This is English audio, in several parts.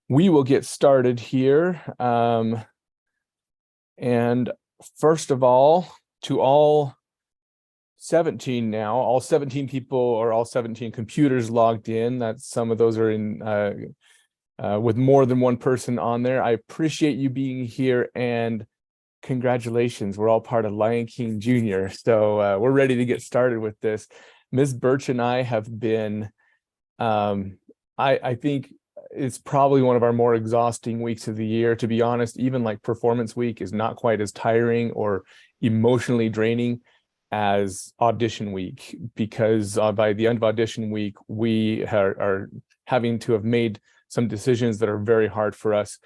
We will get started here. And first of all, to all 17 now, all 17 people or all 17 computers logged in, that some of those are in with more than one person on there. I appreciate you being here and congratulations. We're all part of Lion King Jr. So we're ready to get started with this. Ms. Birch and I have been, I think it's probably one of our more exhausting weeks of the year. To be honest, even like performance week is not quite as tiring or emotionally draining as audition week, because by the end of audition week, we are having to have made some decisions that are very hard for us.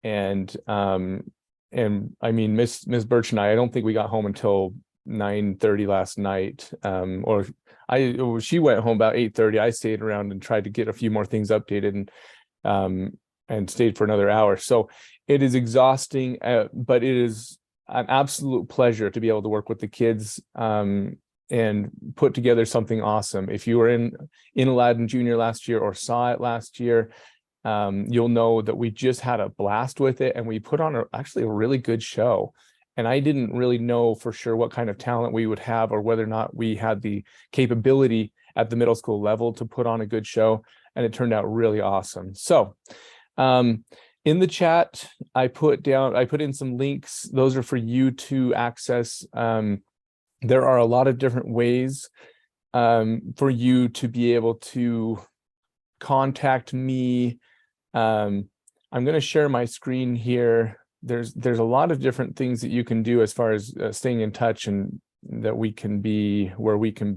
And I mean, Miss Birch and I don't think we got home until 9:30 last night. She went home about 8:30. I stayed around and tried to get a few more things updated and stayed for another hour. So it is exhausting, but it is an absolute pleasure to be able to work with the kids and put together something awesome. If you were in Aladdin Junior last year or saw it last year, you'll know that we just had a blast with it, and we put on actually a really good show. And I didn't really know for sure what kind of talent we would have or whether or not we had the capability at the middle school level to put on a good show. And it turned out really awesome. So in the chat, I put in some links. Those are for you to access. There are a lot of different ways for you to be able to contact me. I'm going to share my screen here. There's a lot of different things that you can do as far as staying in touch, and that we can be where we can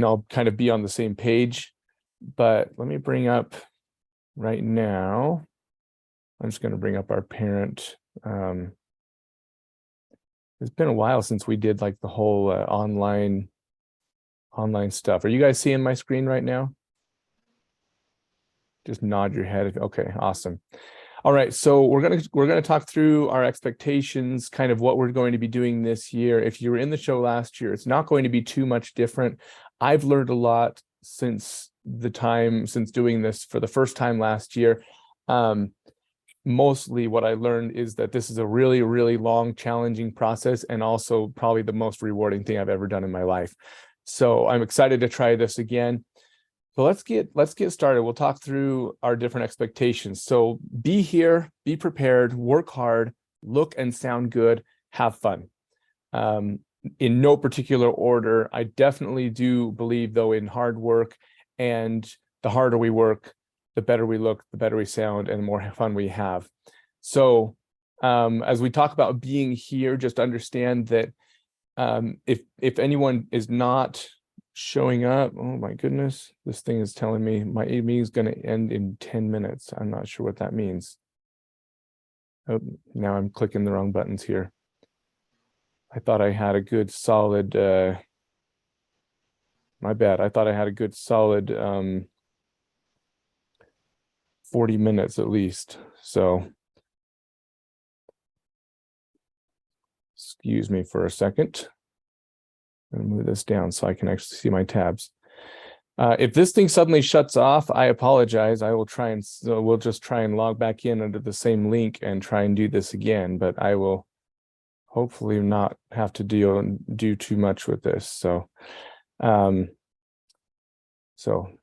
all kind of be on the same page. But let me bring up right now. I'm just going to bring up our parent. It's been a while since we did like the whole online stuff. Are you guys seeing my screen right now? Just nod your head. Okay, awesome. All right, so we're gonna talk through our expectations, kind of what we're going to be doing this year. If you were in the show last year, it's not going to be too much different. I've learned a lot since doing this for the first time last year. Mostly what I learned is that this is a really, really long, challenging process, and also probably the most rewarding thing I've ever done in my life. So I'm excited to try this again. So let's get started. We'll talk through our different expectations. So be here, be prepared, work hard, look and sound good, have fun. In no particular order. I definitely do believe, though, in hard work, and the harder we work, the better we look, the better we sound, and the more fun we have. So as we talk about being here, just understand that if anyone is not showing up, oh my goodness, this thing is telling me my meeting is going to end in 10 minutes. I'm not sure what that means. Oh, now I'm clicking the wrong buttons here. I thought I had a good solid, my bad. I thought I had a good solid 40 minutes at least. So excuse me for a second. I'm going to move this down so I can actually see my tabs. If this thing suddenly shuts off, I apologize. I will try and we'll just try and log back in under the same link and try and do this again, but I will hopefully not have to do too much with this. So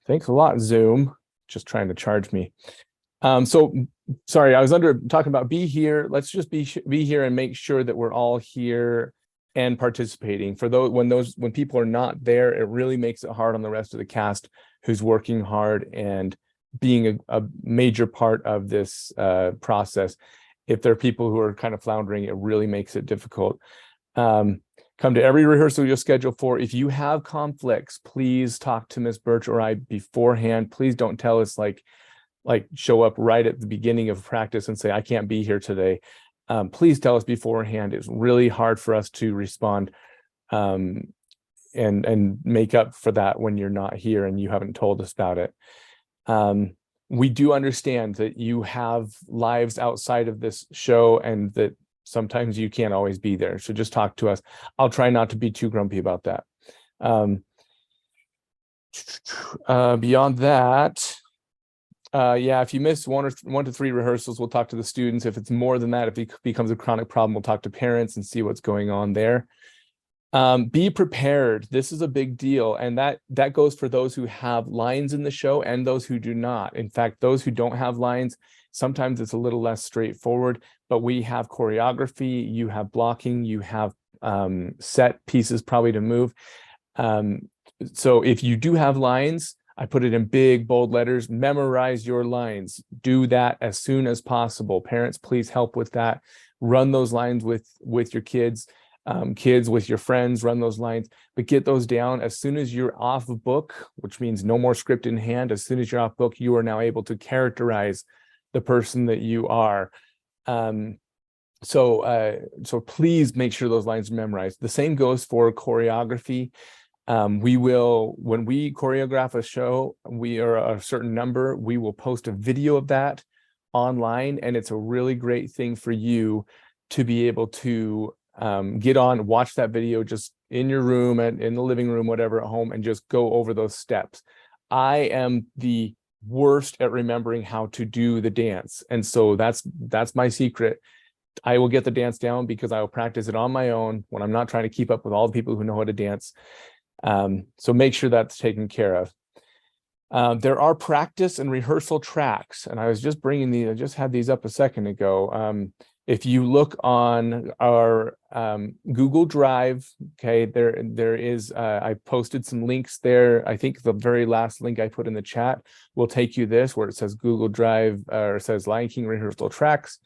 thanks a lot, Zoom, just trying to charge me. So sorry, I was talking about be here. Let's just be here and make sure that we're all here and participating. For when people are not there, it really makes it hard on the rest of the cast who's working hard and being a major part of this process. If there are people who are kind of floundering, it really makes it difficult. Come to every rehearsal you'll schedule for. If you have conflicts, please talk to Ms. Birch or I beforehand. Please don't tell us like show up right at the beginning of practice and say, I can't be here today. Please tell us beforehand. It's really hard for us to respond and make up for that when you're not here and you haven't told us about it. We do understand that you have lives outside of this show and that sometimes you can't always be there. So just talk to us. I'll try not to be too grumpy about that. Beyond that, yeah, if you miss one to three rehearsals, we'll talk to the students. If it's more than that, if it becomes a chronic problem, we'll talk to parents and see what's going on there. Be prepared. This is a big deal. And that goes for those who have lines in the show and those who do not. In fact, those who don't have lines, sometimes it's a little less straightforward, but we have choreography, you have blocking, you have set pieces probably to move. So if you do have lines, I put it in big, bold letters, memorize your lines. Do that as soon as possible. Parents, please help with that. Run those lines with your kids. Kids with your friends, run those lines, but get those down as soon as you're off of book, which means no more script in hand. As soon as you're off book, you are now able to characterize the person that you are. So please make sure those lines are memorized. The same goes for choreography. When we choreograph a show, we are a certain number, we will post a video of that online, and it's a really great thing for you to be able to get on, watch that video just in your room and in the living room, whatever, at home, and just go over those steps. I am the worst at remembering how to do the dance, and so that's my secret. I will get the dance down because I will practice it on my own when I'm not trying to keep up with all the people who know how to dance. So make sure that's taken care of. There are practice and rehearsal tracks, and I was just bringing these. I just had these up a second ago. If you look on our Google Drive, okay, there is, I posted some links there. I think the very last link I put in the chat will take you this, where it says Google Drive, or it says Lion King rehearsal tracks,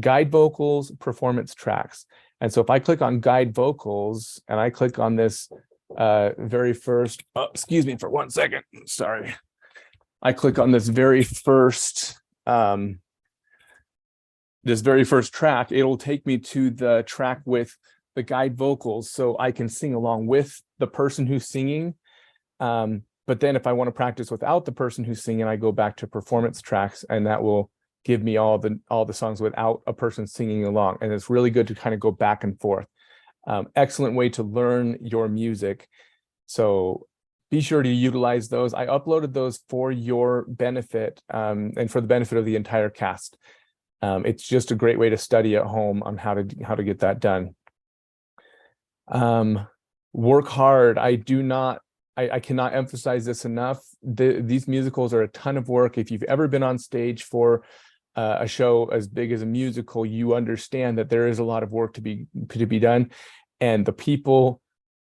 guide vocals, performance tracks. And so if I click on guide vocals and I click on this very first, excuse me for 1 second, sorry. I click on this very first track, it'll take me to the track with the guide vocals, so I can sing along with the person who's singing. But then if I want to practice without the person who's singing, I go back to performance tracks, and that will give me all the songs without a person singing along. And it's really good to kind of go back and forth. Excellent way to learn your music. So be sure to utilize those. I uploaded those for your benefit, and for the benefit of the entire cast. It's just a great way to study at home on how to get that done. Work hard. I cannot emphasize this enough. These musicals are a ton of work. If you've ever been on stage for a show as big as a musical, you understand that there is a lot of work to be done, and the people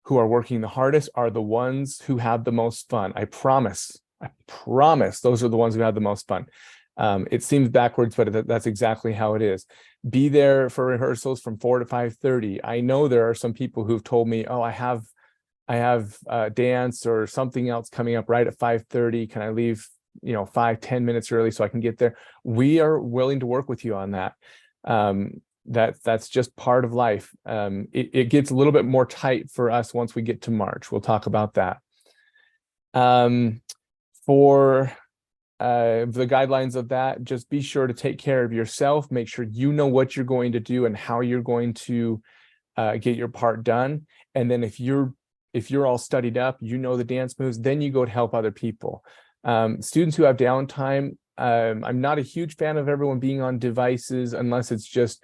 who are working the hardest are the ones who have the most fun. I promise those are the ones who have the most fun. It seems backwards, but that's exactly how it is. Be there for rehearsals from 4 to 5:30. I know there are some people who've told me, oh, I have dance or something else coming up right at 5:30. Can I leave 5-10 minutes early so I can get there? We are willing to work with you on that. That's just part of life. It gets a little bit more tight for us once we get to March. We'll talk about that. For the guidelines of that, just be sure to take care of yourself. Make sure you know what you're going to do and how you're going to get your part done. And then if you're all studied up, you know the dance moves, then you go to help other people. Students who have downtime, I'm not a huge fan of everyone being on devices unless it's just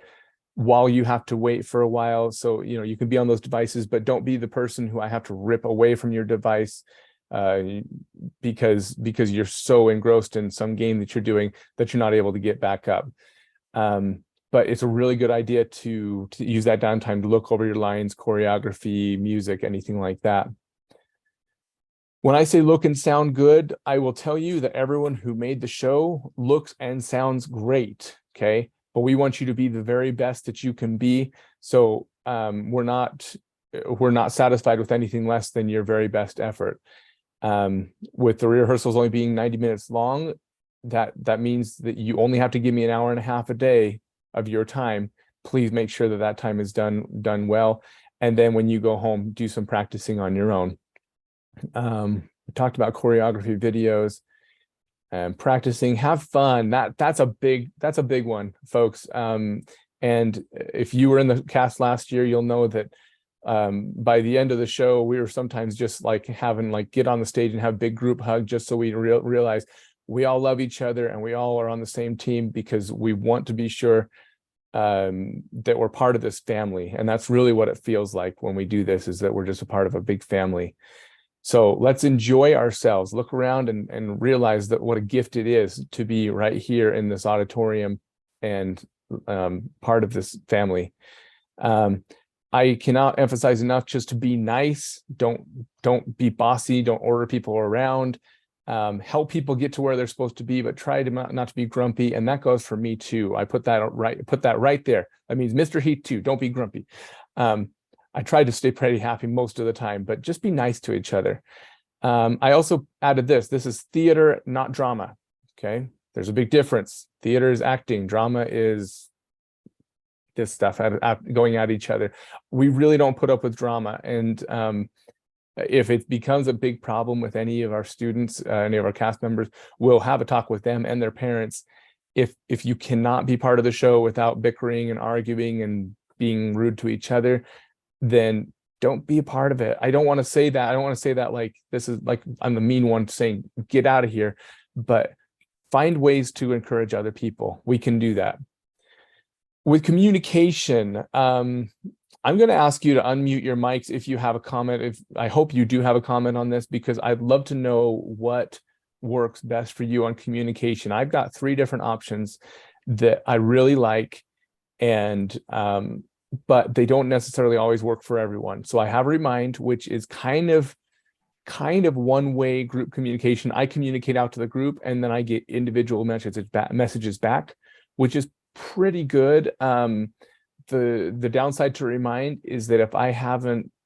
while you have to wait for a while. So, you can be on those devices, but don't be the person who I have to rip away from your device because you're so engrossed in some game that you're doing that you're not able to get back up. But it's a really good idea to use that downtime to look over your lines, choreography, music, anything like that. When I say look and sound good, I will tell you that everyone who made the show looks and sounds great, okay? But we want you to be the very best that you can be. So we're not satisfied with anything less than your very best effort. With the rehearsals only being 90 minutes long, that means that you only have to give me an hour and a half a day of your time. Please make sure that time is done well. And then when you go home, do some practicing on your own. We talked about choreography videos and practicing. Have fun. That's a big one, folks. And if you were in the cast last year, you'll know that By the end of the show, we were sometimes just like having like get on the stage and have big group hug, just so we realize we all love each other and we all are on the same team, because we want to be sure that we're part of this family. And that's really what it feels like when we do this, is that we're just a part of a big family. So let's enjoy ourselves, look around and realize that what a gift it is to be right here in this auditorium and part of this family. I cannot emphasize enough just to be nice. Don't be bossy. Don't order people around. Help people get to where they're supposed to be, but try to not to be grumpy. And that goes for me too. I put that right there. That means Mr. Heath too. Don't be grumpy. I try to stay pretty happy most of the time, but just be nice to each other. I also added this. This is theater, not drama. Okay. There's a big difference. Theater is acting. Drama is this stuff going at each other. We really don't put up with drama. And if it becomes a big problem with any of our students, any of our cast members, we'll have a talk with them and their parents. If you cannot be part of the show without bickering and arguing and being rude to each other, then don't be a part of it. I don't want to say that. I don't want to say that like this is like I'm the mean one saying get out of here, but find ways to encourage other people. We can do that. With communication, I'm going to ask you to unmute your mics if you have a comment. I hope you do have a comment on this, because I'd love to know what works best for you on communication. I've got 3 different options that I really like, and but they don't necessarily always work for everyone. So I have Remind, which is kind of one-way group communication. I communicate out to the group and then I get individual messages back, which is pretty good. The downside to Remind is that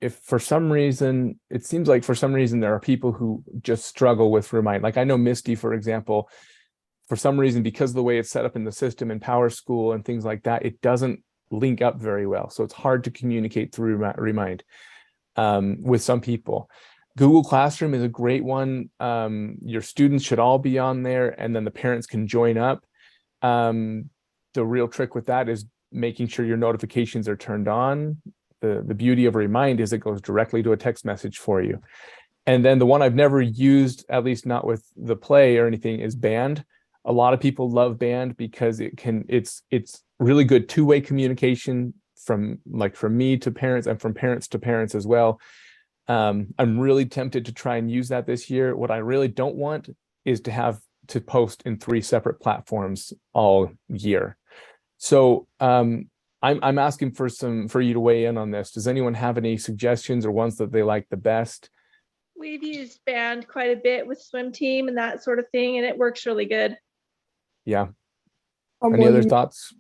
if for some reason, it seems like for some reason there are people who just struggle with Remind. Like I know Misty, for example, for some reason, because of the way it's set up in the system in PowerSchool and things like that, it doesn't link up very well. So it's hard to communicate through Remind with some people. Google Classroom is a great one. Your students should all be on there, and then the parents can join up. The real trick with that is making sure your notifications are turned on. The beauty of Remind is it goes directly to a text message for you. And then the one I've never used, at least not with the play or anything, is Band. A lot of people love Band because it's really good two-way communication from me to parents and from parents to parents as well. I'm really tempted to try and use that this year. What I really don't want is to have to post in 3 separate platforms all year. So I'm asking for you to weigh in on this. Does anyone have any suggestions or ones that they like the best? We've used Band quite a bit with swim team and that sort of thing, and it works really good. Yeah. Any other thoughts?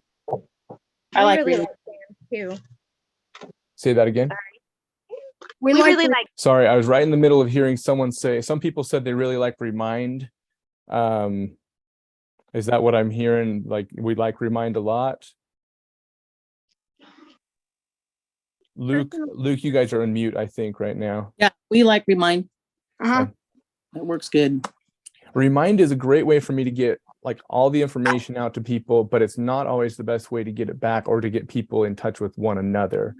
I like really like Band too. Say that again. We really like. Sorry, I was right in the middle of hearing someone say, some people said they really like Remind. Is that what I'm hearing? Like we like Remind a lot? Luke, you guys are on mute, I think, right now. Yeah, we like Remind. Okay. It works good. Remind is a great way for me to get like all the information out to people, but it's not always the best way to get it back or to get people in touch with one another.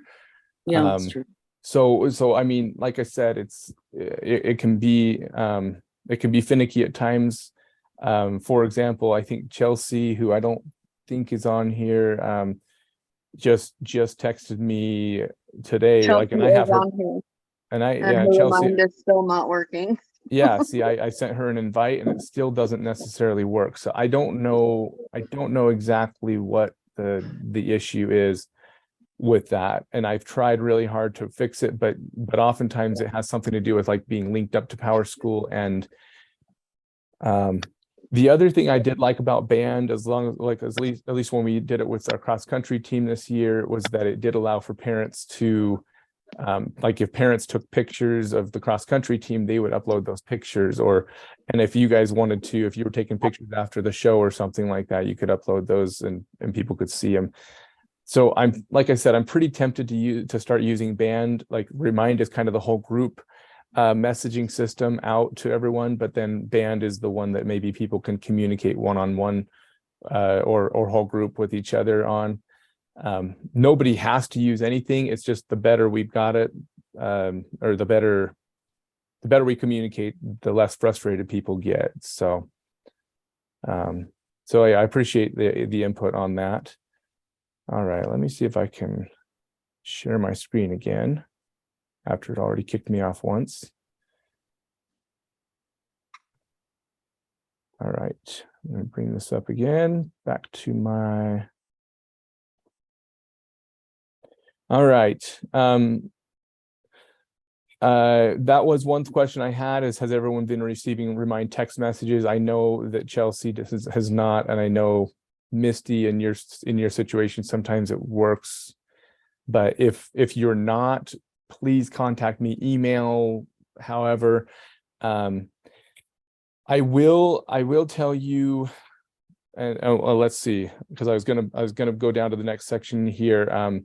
Yeah, that's true. So I mean, like I said, it can be finicky at times. For example, I think Chelsea, who I don't think is on here, just texted me today. Chelsea, like, and I have her, here. And Chelsea is still not working. Yeah, see, I sent her an invite and it still doesn't necessarily work. So I don't know exactly what the issue is with that. And I've tried really hard to fix it, but oftentimes it has something to do with like being linked up to PowerSchool. And the other thing I did like about Band, at least when we did it with our cross country team this year, was that it did allow for parents to like if parents took pictures of the cross country team, they would upload those pictures, and if you guys wanted to, if you were taking pictures after the show or something like that, you could upload those and people could see them. So like I said, I'm pretty tempted to start using Band. Like Remind is kind of the whole group messaging system out to everyone, but then Band is the one that maybe people can communicate one-on-one or whole group with each other on. Nobody has to use anything. It's just the better we've got it, or the better we communicate, the less frustrated people get. So, I appreciate the input on that. All right, let me see if I can share my screen again after it already kicked me off once. All right, I'm going to bring this up again, back to my. All right. That was one question I had, is has everyone been receiving Remind text messages? I know that Chelsea has not, and I know Misty, in your situation, sometimes it works. But if you're not, please contact me, email, however. I will tell you, and let's see, because I was gonna go down to the next section here.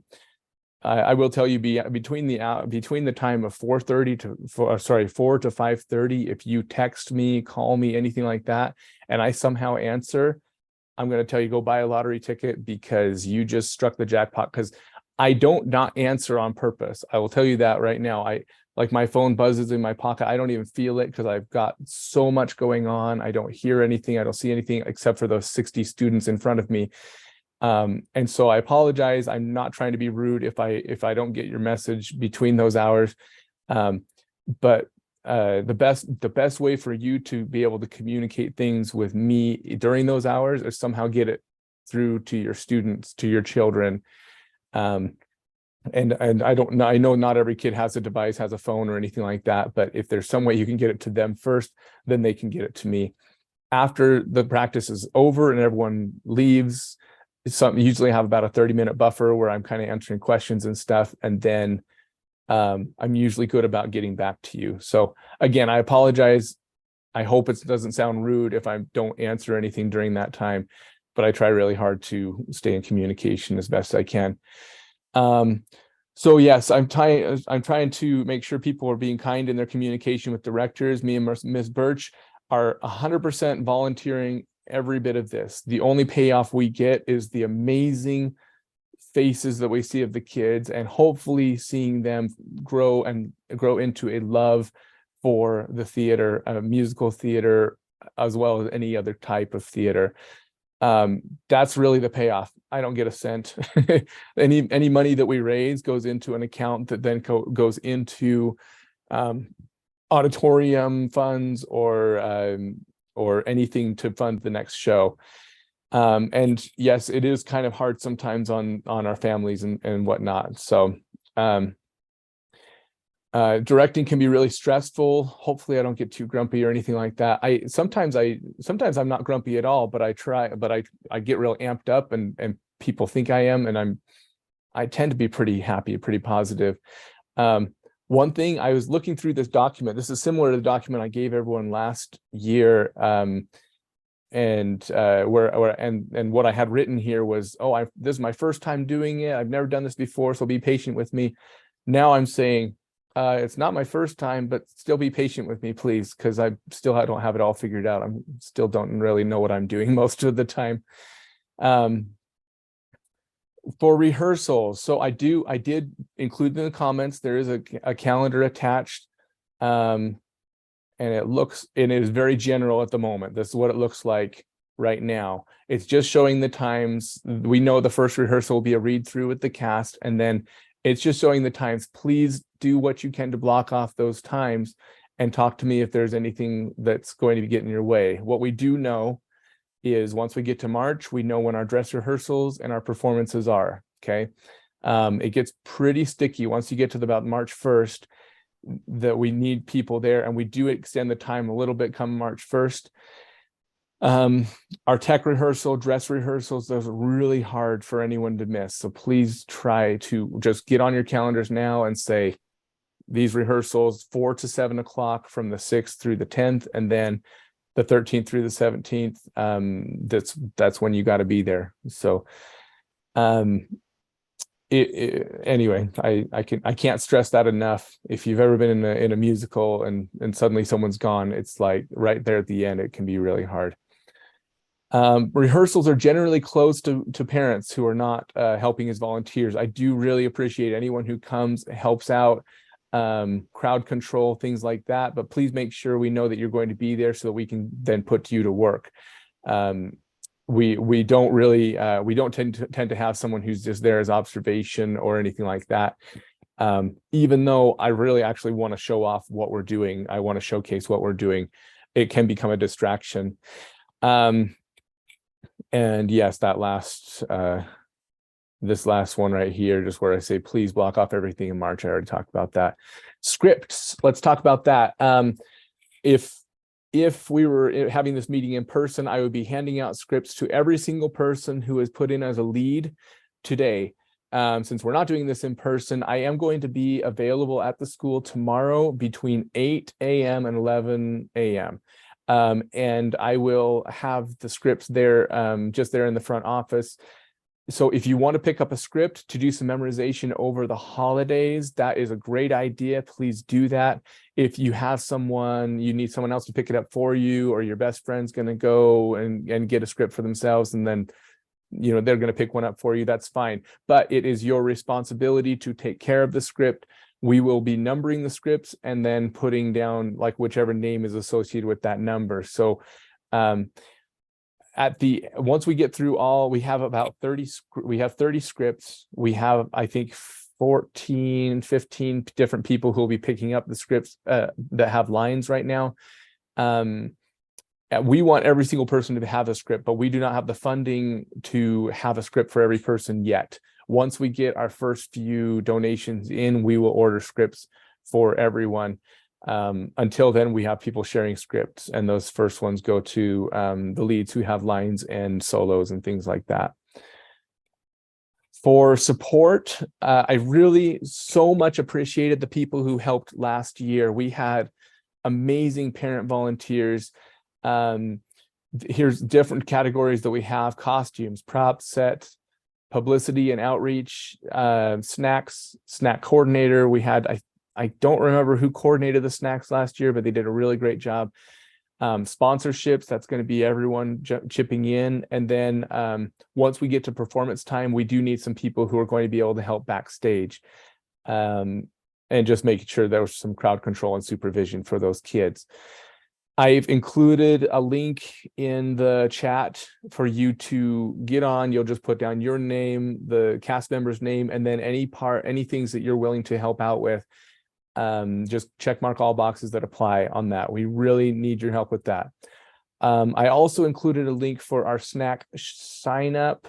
I will tell you, between the time of 4:30 to 4 to 5:30, if you text me, call me, anything like that, and I somehow answer, I'm going to tell you, go buy a lottery ticket, because you just struck the jackpot. Because I don't not answer on purpose. I will tell you that right now. Like my phone buzzes in my pocket. I don't even feel it, because I've got so much going on. I don't hear anything. I don't see anything except for those 60 students in front of me. And so I apologize. I'm not trying to be rude if I don't get your message between those hours. But the best way for you to be able to communicate things with me during those hours is somehow get it through to your students, to your children. And I know not every kid has a device, has a phone or anything like that, but if there's some way you can get it to them first, then they can get it to me. After the practice is over and everyone leaves, usually have about a 30-minute buffer where I'm kind of answering questions and stuff, and then I'm usually good about getting back to you. So again, I apologize. I hope it doesn't sound rude if I don't answer anything during that time, but I try really hard to stay in communication as best I can. So yes, I'm trying to make sure people are being kind in their communication with directors. Me and Ms. Birch are 100% volunteering every bit of this. The only payoff we get is the amazing faces that we see of the kids, and hopefully seeing them grow into a love for the theater, musical theater, as well as any other type of theater. That's really the payoff. I don't get a cent. Any money that we raise goes into an account that then goes into auditorium funds or anything to fund the next show. And yes, it is kind of hard sometimes on our families and whatnot. So directing can be really stressful. Hopefully I don't get too grumpy or anything like that. Sometimes I'm not grumpy at all, but I get real amped up, and people think I am, and I tend to be pretty happy, pretty positive. One thing, I was looking through this document. This is similar to the document I gave everyone last year. And what I had written here was, this is my first time doing it. I've never done this before, so be patient with me. Now I'm saying, it's not my first time, but still be patient with me, please, because I don't have it all figured out. I'm still don't really know what I'm doing most of the time. For rehearsals, so I did include in the comments, there is a calendar attached, and it is very general at the moment. This is what it looks like right now. It's just showing the times. We know the first rehearsal will be a read through with the cast, and then it's just showing the times. Please do what you can to block off those times and talk to me if there's anything that's going to be getting in your way. What we do know is once we get to March, we know when our dress rehearsals and our performances are, okay? It gets pretty sticky once you get to about March 1st, that we need people there, and we do extend the time a little bit come March 1st. Our tech rehearsal, dress rehearsals, those are really hard for anyone to miss. So please try to just get on your calendars now and say, these rehearsals 4 to 7 o'clock from the 6th through the 10th, and then the 13th through the 17th. That's when you got to be there. So anyway, I can't stress that enough. If you've ever been in a musical and suddenly someone's gone, it's like right there at the end, it can be really hard. Rehearsals are generally closed to parents who are not helping as volunteers. I do really appreciate anyone who comes, helps out, crowd control, things like that, but please make sure we know that you're going to be there so that we can then put you to work. We don't really we don't tend to have someone who's just there as observation or anything like that. Even though I really actually want to show off what we're doing, I want to showcase what we're doing, it can become a distraction. And yes, that last this last one right here, just where I say please block off everything in March, I already talked about that. Scripts, let's talk about that. If we were having this meeting in person, I would be handing out scripts to every single person who is put in as a lead today. Since we're not doing this in person, I am going to be available at the school tomorrow between 8 a.m. and 11 a.m. And I will have the scripts there, just there in the front office. So if you want to pick up a script to do some memorization over the holidays, that is a great idea. Please do that. If you have someone, you need someone else to pick it up for you, or your best friend's going to go and get a script for themselves, and then they're going to pick one up for you, that's fine. But it is your responsibility to take care of the script. We will be numbering the scripts and then putting down like whichever name is associated with that number. So once we get through all, we have about 30 scripts. We have, I think, 14, 15 different people who will be picking up the scripts that have lines right now. We want every single person to have a script, but we do not have the funding to have a script for every person yet. Once we get our first few donations in, we will order scripts for everyone. Until then, we have people sharing scripts, and those first ones go to the leads who have lines and solos and things like that. For support, I really so much appreciated the people who helped last year. We had amazing parent volunteers. Here's different categories that we have: costumes, props, set, publicity and outreach, snacks, snack coordinator. We had, I don't remember who coordinated the snacks last year, but they did a really great job. Sponsorships, that's going to be everyone chipping in. And then once we get to performance time, we do need some people who are going to be able to help backstage, and just making sure there's some crowd control and supervision for those kids. I've included a link in the chat for you to get on. You'll just put down your name, the cast member's name, and then any things that you're willing to help out with. Just check mark all boxes that apply on that. We really need your help with that. I also included a link for our snack sign up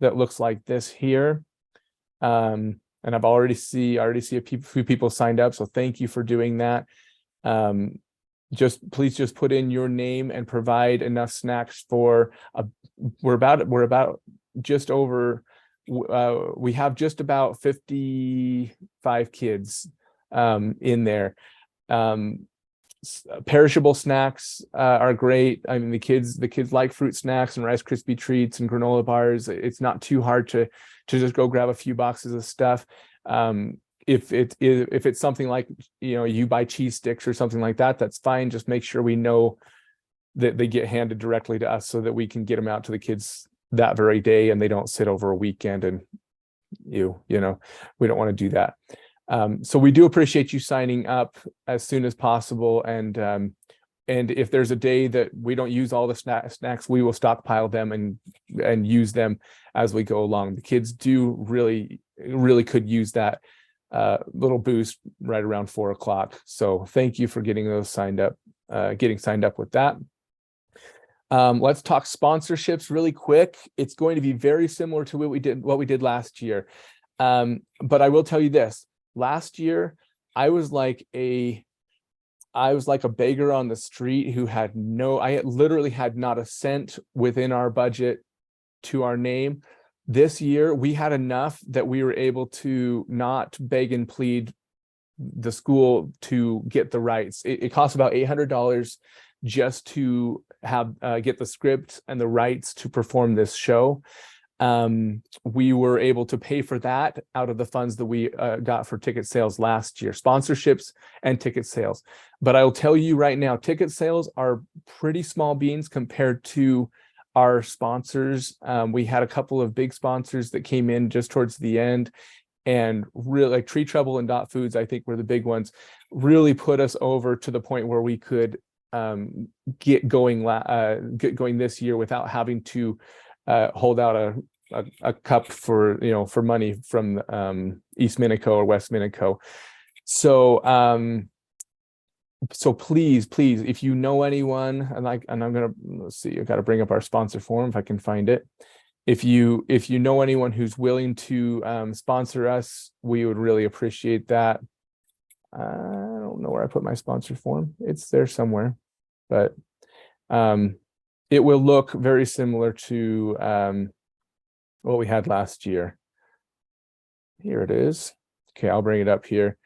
that looks like this here. And I already see a few people signed up, so thank you for doing that. Please just put in your name and provide enough snacks for we have just about 55 kids in there. Perishable snacks are great. I mean, the kids like fruit snacks and Rice Krispie treats and granola bars. It's not too hard to just go grab a few boxes of stuff. If it's something like, you buy cheese sticks or something like that, that's fine. Just make sure we know that they get handed directly to us so that we can get them out to the kids that very day and they don't sit over a weekend, and we don't want to do that. So we do appreciate you signing up as soon as possible. And if there's a day that we don't use all the snacks, we will stockpile them and use them as we go along. The kids do really could use that little boost right around 4 o'clock. So thank you for getting those signed up, with that. Let's talk sponsorships really quick. It's going to be very similar to what we did last year. But I will tell you this: last year, I was like a beggar on the street who had I literally had not a cent within our budget to our name. This year, we had enough that we were able to not beg and plead the school to get the rights. It costs about $800 just to get the script and the rights to perform this show. We were able to pay for that out of the funds that we got for ticket sales last year, sponsorships and ticket sales. But I'll tell you right now, ticket sales are pretty small beans compared to our sponsors. We had a couple of big sponsors that came in just towards the end, and really like Tree Trouble and Dot Foods, I think were the big ones, really put us over to the point where we could get going this year without having to hold out a cup for for money from East Minico or West Minico. So so please, if you know anyone, and I'm gonna, let's see, I've got to bring up our sponsor form if I can find it. If you know anyone who's willing to sponsor us, we would really appreciate that. I don't know where I put my sponsor form. It's there somewhere, but it will look very similar to what we had last year. Here it is. Okay, I'll bring it up here.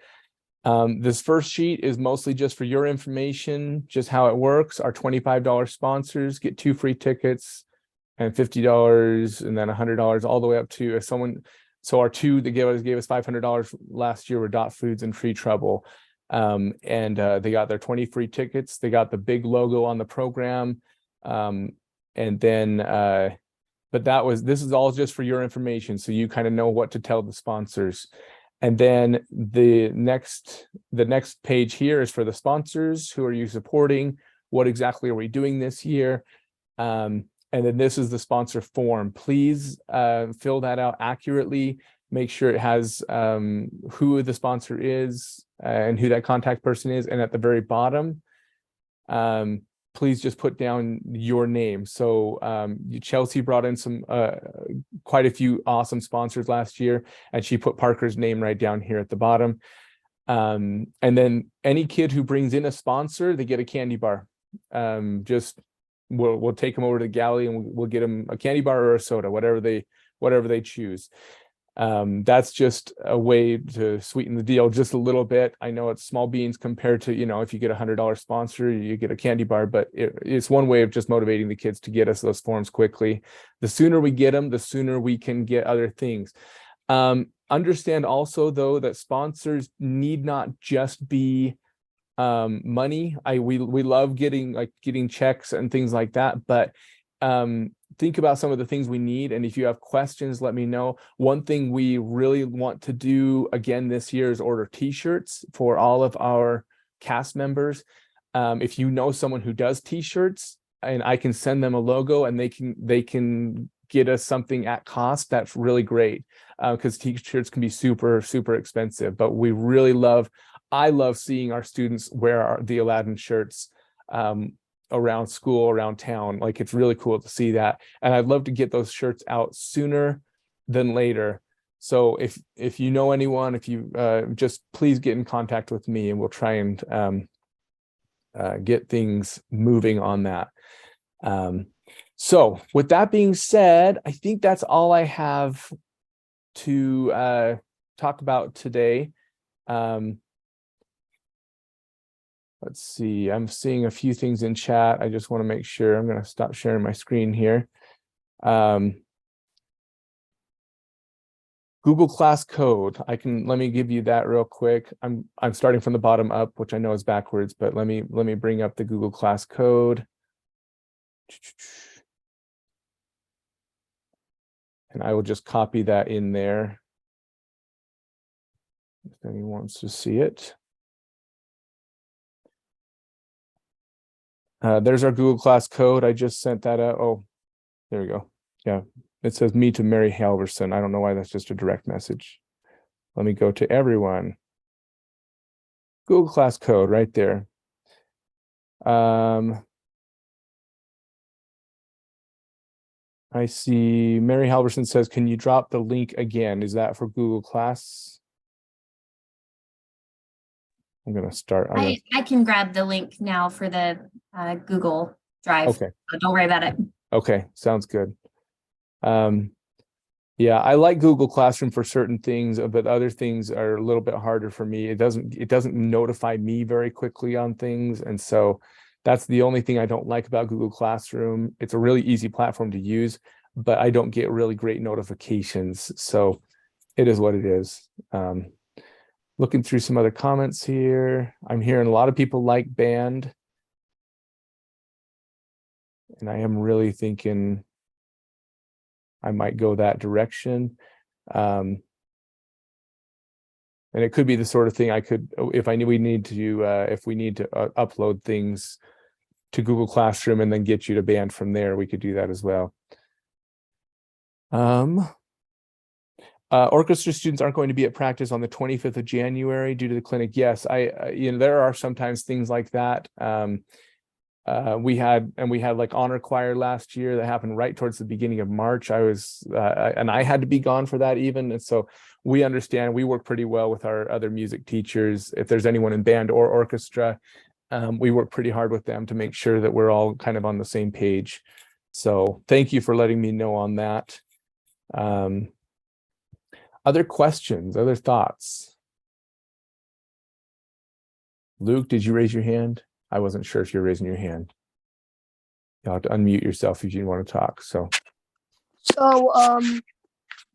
This first sheet is mostly just for your information, just how it works. Our $25 sponsors get 2 free tickets and $50 and then $100 all the way up to someone. So our 2 that gave us $500 last year were Dot Foods and Tree Trouble. And they got their 20 free tickets. They got the big logo on the program. And then, but this is all just for your information. So you kind of know what to tell the sponsors. And then the next page here is for the sponsors. Who are you supporting? What exactly are we doing this year? And then this is the sponsor form. Please fill that out accurately. Make sure it has who the sponsor is and who that contact person is. And at the very bottom, please just put down your name. So Chelsea brought in some quite a few awesome sponsors last year, and she put Parker's name right down here at the bottom. And then any kid who brings in a sponsor, they get a candy bar. We'll take them over to the galley and we'll get them a candy bar or a soda, whatever they choose. That's just a way to sweeten the deal just a little bit. I know it's small beans compared to, if you get $100 sponsor, you get a candy bar, but it's one way of just motivating the kids to get us those forms quickly. The sooner we get them, the sooner we can get other things. Understand also though, that sponsors need not just be money. We love getting checks and things like that, but think about some of the things we need, and if you have questions, let me know. One thing we really want to do again this year is order t-shirts for all of our cast members. If you know someone who does t-shirts, and I can send them a logo and they can get us something at cost, that's really great, because t-shirts can be super expensive, but I love seeing our students wear the Aladdin shirts around school, around town. Like, it's really cool to see that, and I'd love to get those shirts out sooner than later. So if you know anyone, if you just please get in contact with me, and we'll try and get things moving on that. So with that being said, I think that's all I have to talk about today. Let's see, I'm seeing a few things in chat. I just want to make sure. I'm going to stop sharing my screen here. Google Class Code. Let me give you that real quick. I'm starting from the bottom up, which I know is backwards, but let me bring up the Google Class Code. And I will just copy that in there if anyone wants to see it. There's our Google Class Code. I just sent that out. Oh, there we go. Yeah, it says me to Mary Halverson. I don't know why that's just a direct message. Let me go to everyone. Google Class Code right there. I see Mary Halverson says, can you drop the link again? Is that for Google Class? I'm going to start. I can grab the link now for the Google Drive. Okay. So don't worry about it. Okay, sounds good. Yeah, I like Google Classroom for certain things, but other things are a little bit harder for me. It doesn't notify me very quickly on things, and so that's the only thing I don't like about Google Classroom. It's a really easy platform to use, but I don't get really great notifications. So it is what it is. Looking through some other comments here. I'm hearing a lot of people like band. And I am really thinking I might go that direction. And it could be the sort of thing I could, if we need to upload things to Google Classroom and then get you to band from there, we could do that as well. Orchestra students aren't going to be at practice on the 25th of January due to the clinic. Yes, there are sometimes things like that. We had like honor choir last year that happened right towards the beginning of March. I had to be gone for that even. And so we understand, we work pretty well with our other music teachers. If there's anyone in band or orchestra, we work pretty hard with them to make sure that we're all kind of on the same page. So thank you for letting me know on that. Other questions, other thoughts? Luke, did you raise your hand? I wasn't sure if you're raising your hand. You'll have to unmute yourself if you want to talk. So,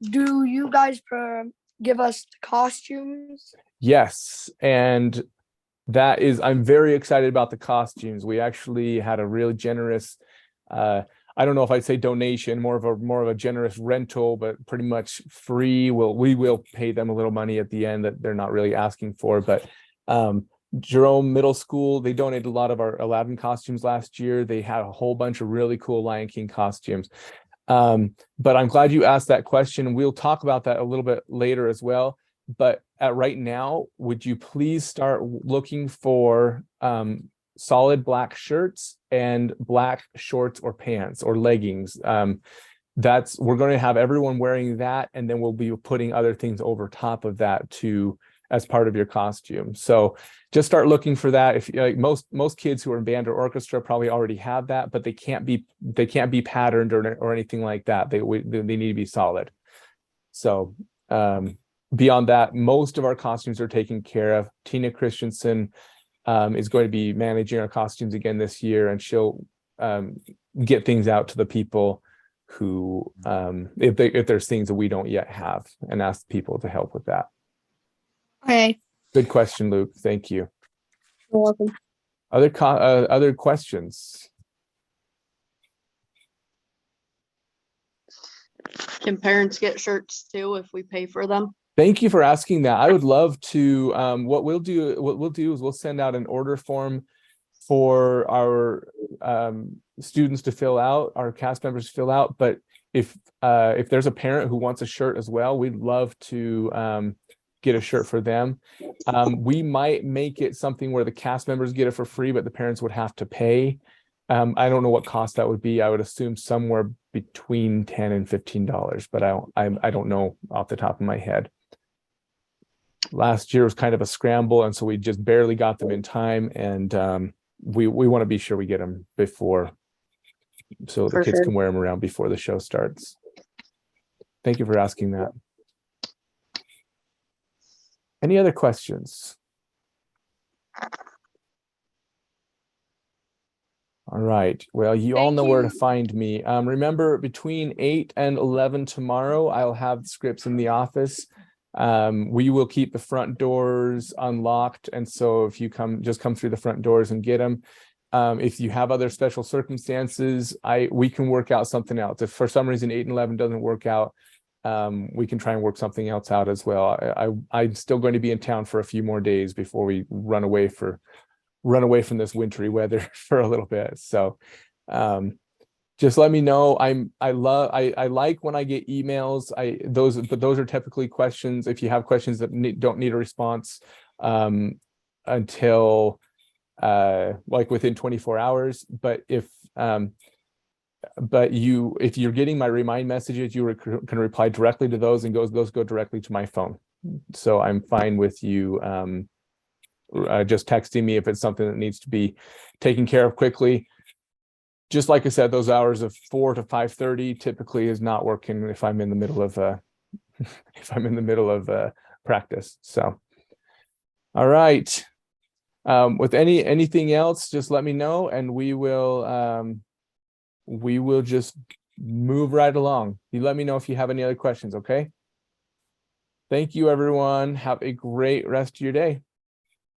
do you guys give us costumes? Yes, and I'm very excited about the costumes. We actually had a really generous, I don't know if I'd say donation, more of a generous rental, but pretty much free. We will pay them a little money at the end that they're not really asking for. But Jerome Middle School, they donated a lot of our Aladdin costumes last year. They had a whole bunch of really cool Lion King costumes. But I'm glad you asked that question. We'll talk about that a little bit later as well. But right now, would you please start looking for solid black shirts and black shorts or pants or leggings. We're going to have everyone wearing that, and then we'll be putting other things over top of that too as part of your costume. So just start looking for that. If like most kids who are in band or orchestra probably already have that, but they can't be patterned or anything like that. They need to be solid. So beyond that, most of our costumes are taken care of. Tina Christensen is going to be managing our costumes again this year, and she'll get things out to the people who, if there's things that we don't yet have, and ask people to help with that. Okay. Good question, Luke. Thank you. You're welcome. Other questions? Can parents get shirts too if we pay for them? Thank you for asking that. I would love to. What we'll do is we'll send out an order form for our students to fill out, our cast members to fill out. But if there's a parent who wants a shirt as well, we'd love to get a shirt for them. We might make it something where the cast members get it for free, but the parents would have to pay. I don't know what cost that would be. I would assume somewhere between $10 and $15, but I don't know off the top of my head. Last year was kind of a scramble, and so we just barely got them in time, and we want to be sure we get them before, so the kids can wear them around before the show starts. Thank you for asking that. Any other questions? All right. Well, you all know where to find me. Remember, between 8 and 11 tomorrow, I'll have scripts in the office. We will keep the front doors unlocked, and so if you just come through the front doors and get them. If you have other special circumstances, we can work out something else. If for some reason 8 and 11 doesn't work out, we can try and work something else out as well. I'm still going to be in town for a few more days before we run away from this wintry weather for a little bit. So just let me know. I like when I get emails. Those are typically questions. If you have questions that don't need a response until like within 24 hours, but if you're getting my remind messages, you can reply directly to those, and those go directly to my phone. So I'm fine with you just texting me if it's something that needs to be taken care of quickly. Just like I said, those hours of 4 to 5:30 typically is not working if I'm in the middle of practice. So, all right. With anything else, just let me know, and we will just move right along. You let me know if you have any other questions. Okay. Thank you, everyone. Have a great rest of your day.